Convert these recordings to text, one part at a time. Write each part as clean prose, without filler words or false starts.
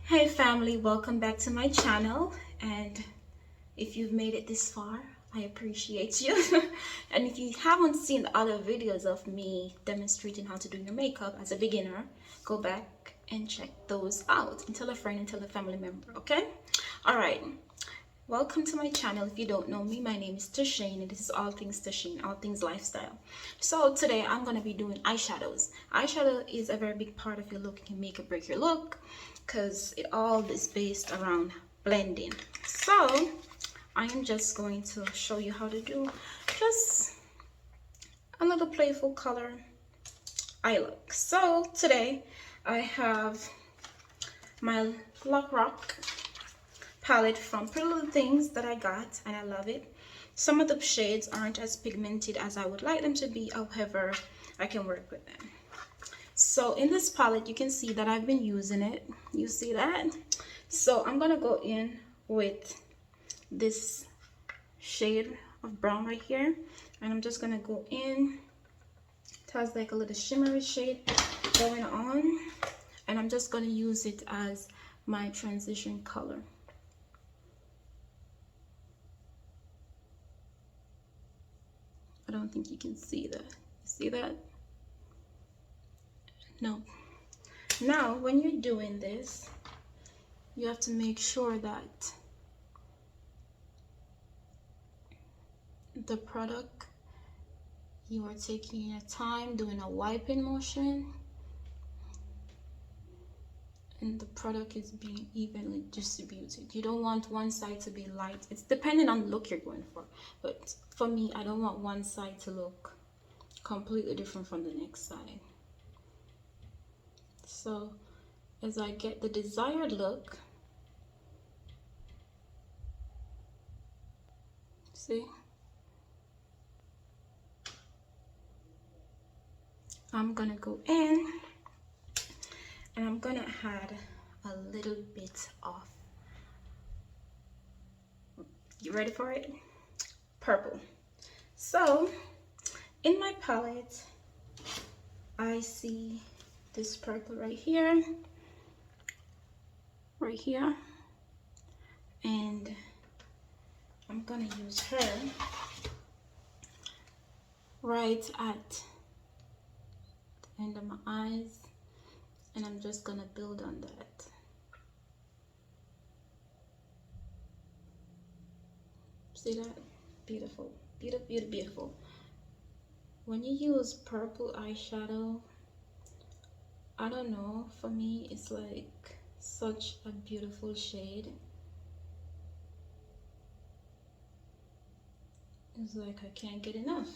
Hey family, welcome back to my channel, and if you've made it this far, I appreciate you. And if you haven't seen other videos of me demonstrating how to do your makeup as a beginner, go back and check those out and tell a friend and tell a family member, okay? All right, welcome to my channel. If you don't know me, my name is Tashane and this is all things Tashane, all things lifestyle. So today I'm going to be doing eyeshadows. Eyeshadow is a very big part of your look. It can make or break your look because it all is based around blending. So I am just going to show you how to do just a little playful color eye look. So today I have my Laroc palette from Pretty Little Things that I got, and I love it. Some of the shades aren't as pigmented as I would like them to be, however I can work with them. So in this palette you can see that I've been using it. You see that? So I'm gonna go in with this shade of brown right here, and I'm just gonna go in. It has like a little shimmery shade going on, and I'm just gonna use it as my transition color. I don't think you can see that. You see that? No. Now when you're doing this, you have to make sure that the product, you are taking your time doing a wiping motion, and the product is being evenly distributed. You don't want one side to be light. It's depending on the look you're going for, but for me, I don't want one side to look completely different from the next side. So as I get the desired look, see, I'm gonna go in and I'm gonna add a little bit of, you ready for it? Purple. So in my palette, I see this purple right here, and I'm gonna use her right at the end of my eyes, and I'm just gonna build on that. See that? Beautiful, beautiful, beautiful, beautiful. When you use purple eyeshadow, I don't know, for me it's like such a beautiful shade. It's like I can't get enough.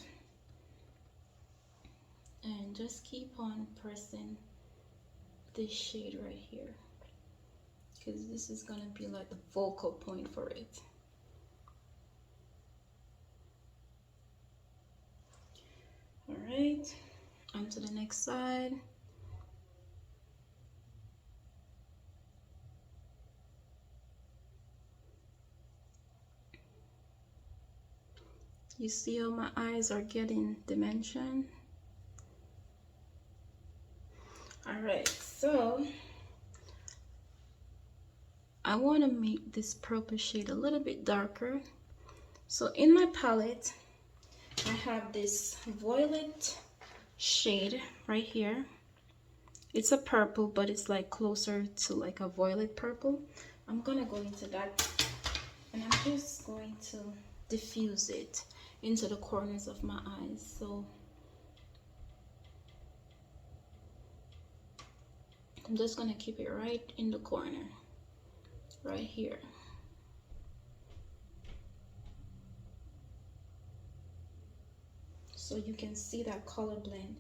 And just keep on pressing this shade right here, because this is gonna be like the focal point for it. All right, on to the next side. You see how my eyes are getting dimension? All right, so I want to make this purple shade a little bit darker. So in my palette, I have this violet shade right here. It's a purple, but it's like closer to like a violet purple. I'm gonna go into that, and I'm just going to diffuse it into the corners of my eyes. So I'm just gonna keep it right in the corner, right here. So you can see that color blend.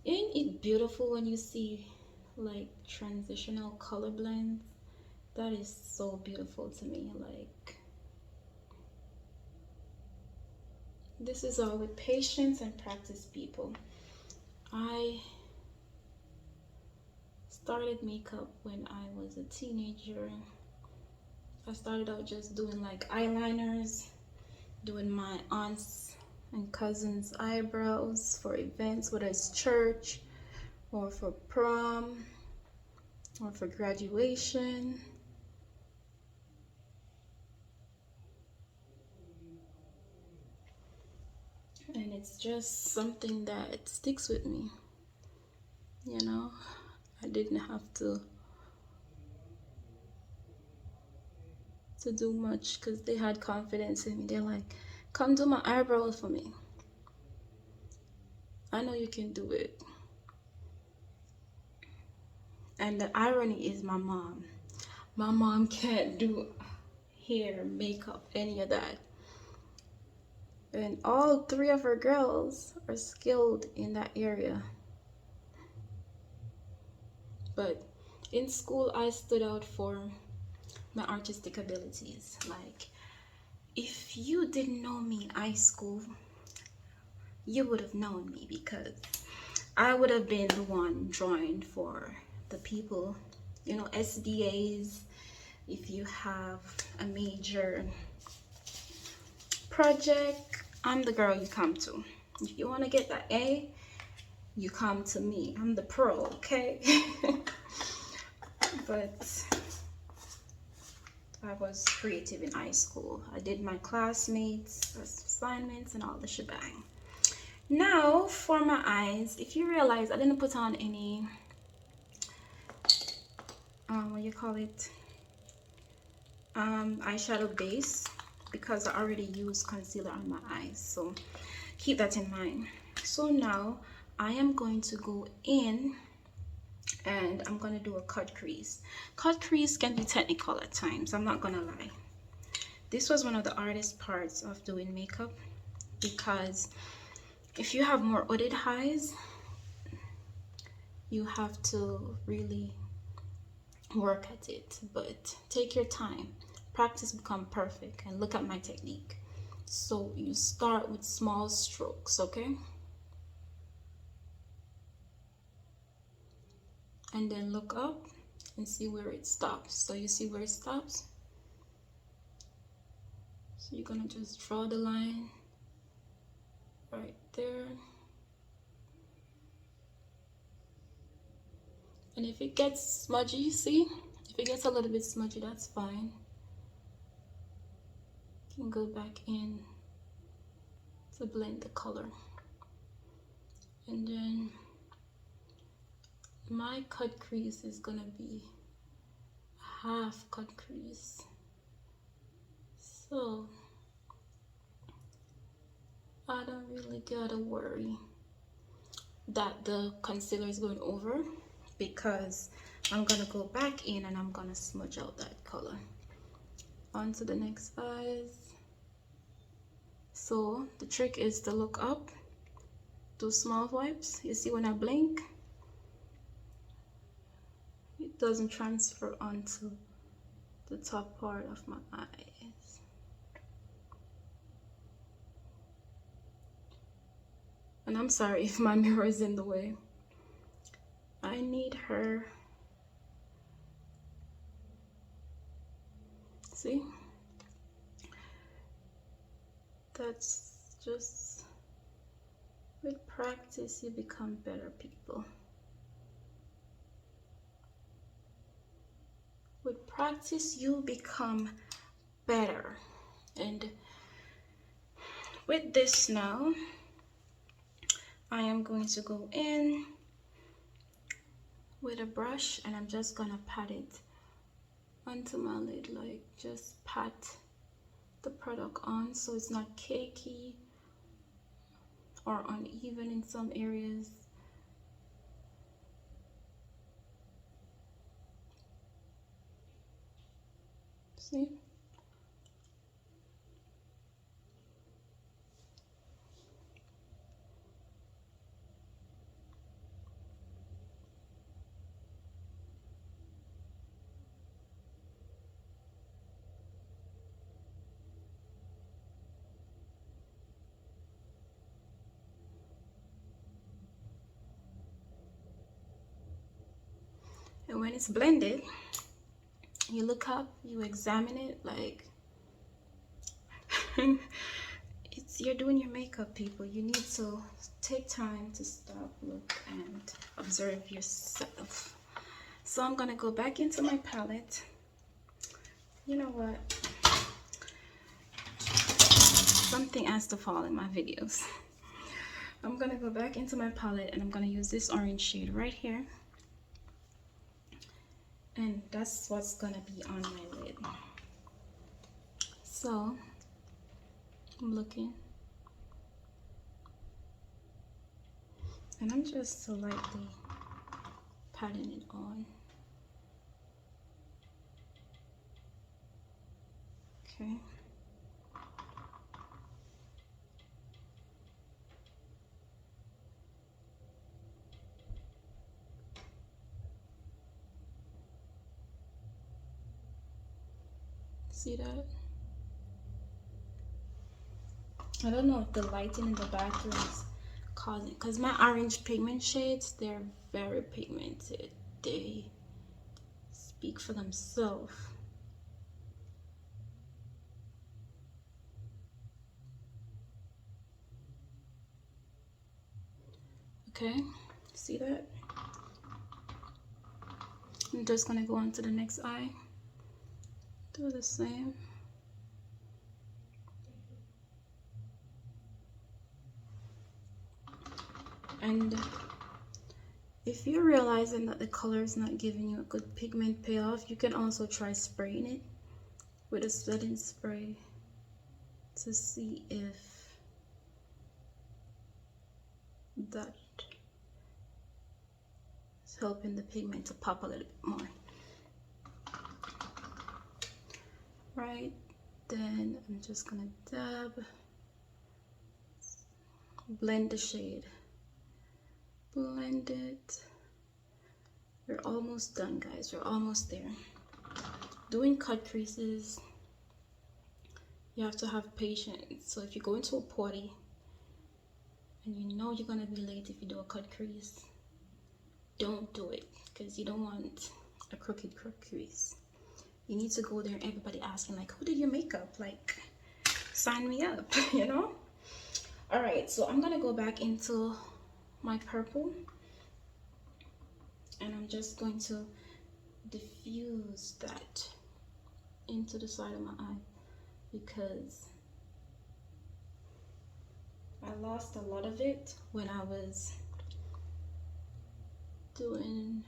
Ain't it beautiful when you see like transitional color blends? That is so beautiful to me. Like, this is all with patience and practice, people. I started makeup when I was a teenager. I started out just doing like eyeliners, doing my aunts and cousins' eyebrows for events, whether it's church or for prom. or for graduation. And it's just something that sticks with me, you know. I didn't have to do much because they had confidence in me. They're like, come do my eyebrows for me. I know you can do it. And the irony is my mom. My mom can't do hair, makeup, any of that. And all three of her girls are skilled in that area. But in school, I stood out for my artistic abilities. Like, if you didn't know me in high school, you would have known me, because I would have been the one drawing for the people, you know, SDAs. If you have a major project, I'm the girl you come to. If you want to get that A, you come to me. I'm the pro, okay? But I was creative in high school. I did my classmates' assignments and all the shebang. Now for my eyes, if you realize I didn't put on any what you call it, eyeshadow base, because I already used concealer on my eyes, so keep that in mind. So now I am going to go in and I'm going to do a cut crease. Cut crease can be technical at times, I'm not gonna lie. This was one of the hardest parts of doing makeup, because if you have more hooded eyes, you have to really work at it. But take your time, practice, become perfect, and look at my technique. So you start with small strokes, okay? And then look up and see where it stops. So you see where it stops? So you're gonna just draw the line right there. And if it gets smudgy, see? If it gets a little bit smudgy, that's fine. You can go back in to blend the color. And then my cut crease is gonna be a half cut crease. So I don't really gotta worry that the concealer is going over, because I'm gonna go back in and I'm gonna smudge out that color. On to the next eyes. So the trick is to look up, do small wipes. You see when I blink, it doesn't transfer onto the top part of my eyes. And I'm sorry if my mirror is in the way. I need her. See? That's just, with practice you become better, people. With practice you become better. And with this now, I am going to go in with a brush and I'm just gonna pat it onto my lid, like just pat the product on so it's not cakey or uneven in some areas. See? And when it's blended, you look up, you examine it, like you're doing your makeup, people. You need to take time to stop, look, and observe yourself. So I'm gonna go back into my palette. You know what? Something has to fall in my videos. I'm gonna go back into my palette and I'm gonna use this orange shade right here. And that's what's gonna be on my lid. So I'm looking. And I'm just lightly patting it on. Okay. See that? I don't know if the lighting in the bathroom is causing, because my orange pigment shades, they're very pigmented. They speak for themselves. Okay, see that? I'm just gonna go on to the next eye. Do the same. And if you're realizing that the color is not giving you a good pigment payoff, you can also try spraying it with a setting spray to see if that is helping the pigment to pop a little bit more. Right, then I'm just gonna dab, blend the shade, blend it. We're almost done, guys. We're almost there. Doing cut creases, you have to have patience. So if you go into a party and you know you're gonna be late if you do a cut crease, don't do it, because you don't want a crooked crease. You need to go there and everybody asking like, who did your makeup? Like, sign me up, you know? All right, so I'm gonna go back into my purple and I'm just going to diffuse that into the side of my eye, because I lost a lot of it when I was doing,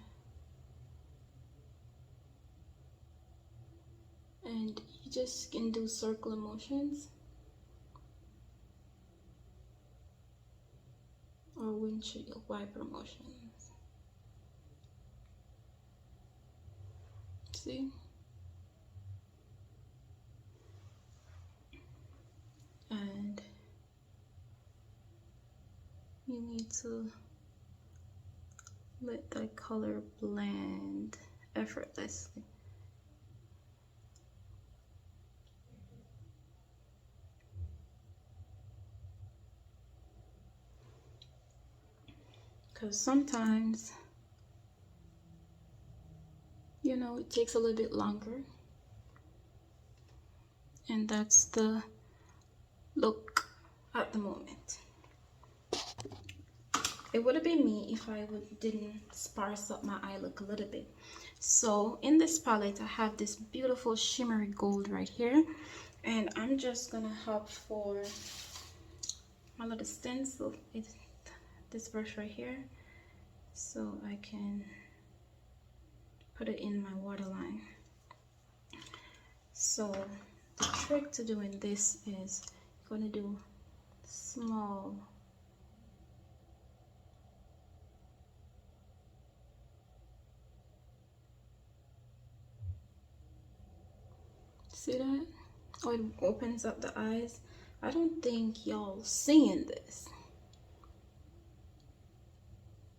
and you just can do circular motions or windshield wiper motions. See? And you need to let that color blend effortlessly. Because sometimes, you know, it takes a little bit longer. And that's the look at the moment. It would have been me if I didn't sparse up my eye look a little bit. So in this palette, I have this beautiful shimmery gold right here. And I'm just gonna hop for my little stencil. It's this brush right here, so I can put it in my waterline. So the trick to doing this is you're gonna do small see that? Oh, it opens up the eyes. I don't think y'all seeing this,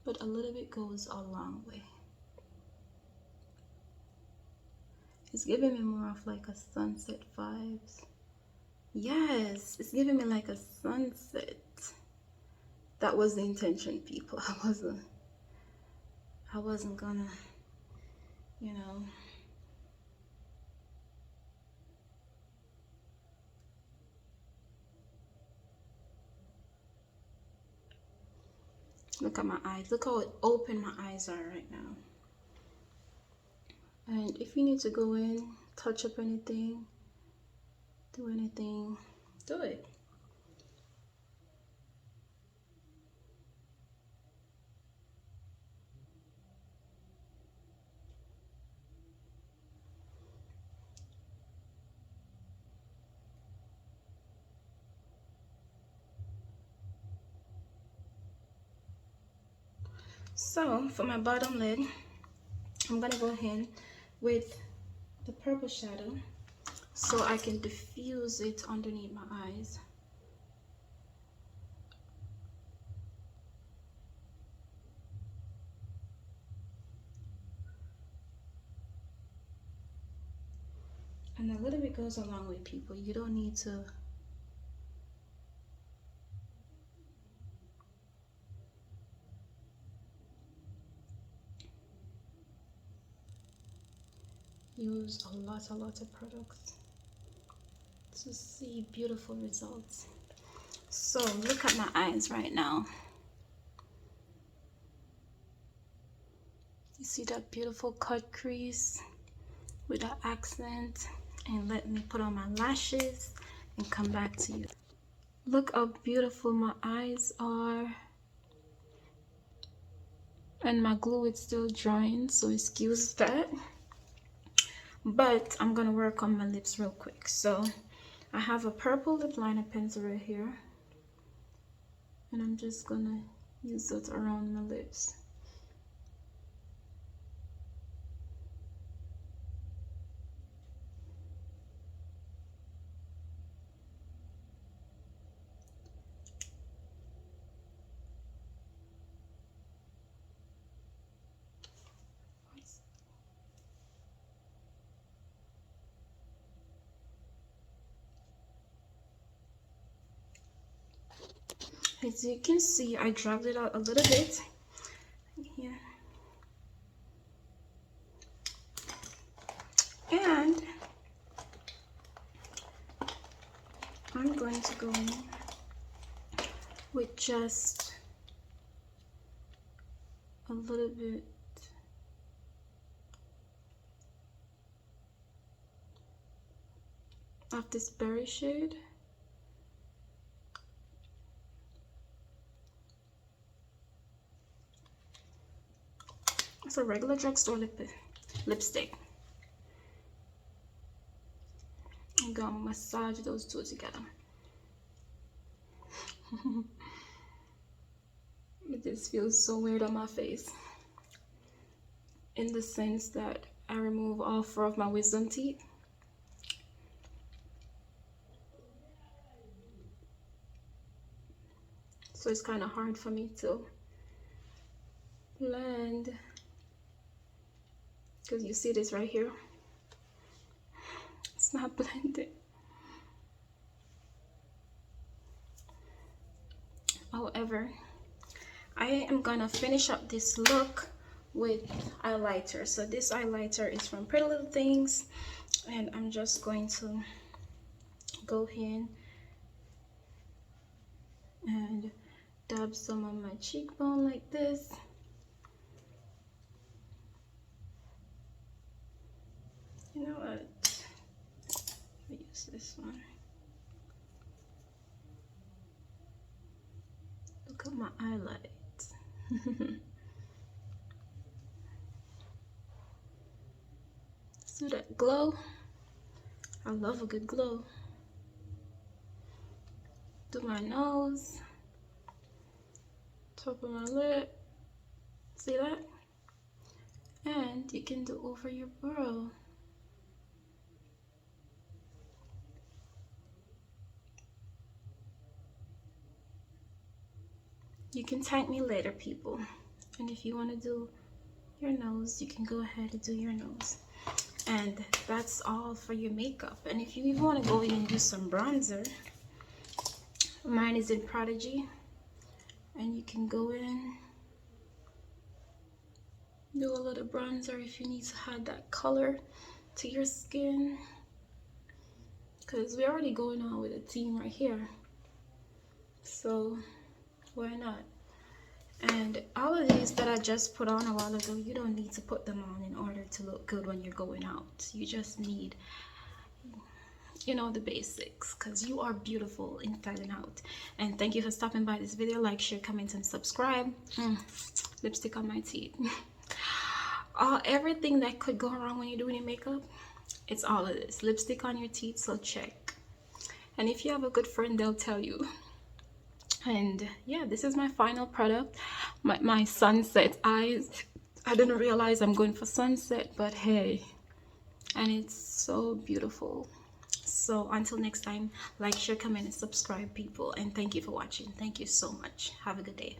but a little bit goes a long way. It's giving me more of like a sunset vibes. Yes, it's giving me like a sunset. That was the intention, people. I wasn't gonna, you know. Look at my eyes. Look how open my eyes are right now. And if you need to go in, touch up anything, do anything, do it. So for my bottom lid, I'm gonna go in with the purple shadow so I can diffuse it underneath my eyes. And a little bit goes a long way, people. You don't need to use a lot of products to see beautiful results. So look at my eyes right now. You see that beautiful cut crease with that accent? And let me put on my lashes and come back to you. Look how beautiful my eyes are. And my glue is still drying, so excuse that. But I'm gonna work on my lips real quick. So I have a purple lip liner pencil right here, and I'm just gonna use it around my lips. As you can see, I dragged it out a little bit here. And I'm going to go in with just a little bit of this berry shade. It's a regular drugstore lipstick. I'm gonna massage those two together. It just feels so weird on my face, in the sense that I remove all four of my wisdom teeth. So it's kind of hard for me to blend, because you see this right here, it's not blended. However, I am gonna finish up this look with highlighter. So this highlighter is from Pretty Little Things, and I'm just going to go in and dab some on my cheekbone like this. You know what? Let me use this one. Look at my highlight. See that glow? I love a good glow. Do my nose, top of my lip. See that? And you can do over your brow. You can thank me later, people. And if you want to do your nose, you can go ahead and do your nose. And that's all for your makeup. And if you even want to go in and do some bronzer, mine is in Prodigy. And you can go in, do a little bronzer if you need to add that color to your skin. Because we're already going on with a theme right here. So why not? And all of these that I just put on a while ago, you don't need to put them on in order it to look good when you're going out. You just need, you know, the basics, because you are beautiful inside and out. And thank you for stopping by this video. Like, share, comment, and subscribe. Lipstick on my teeth. Everything that could go wrong when you're doing your makeup, it's all of this. Lipstick on your teeth, so check. And if you have a good friend, they'll tell you. And yeah, this is my final product, my sunset eyes. I didn't realize I'm going for sunset, but hey, and it's so beautiful. So until next time, like, share, comment, and subscribe, people. And thank you for watching. Thank you so much. Have a good day.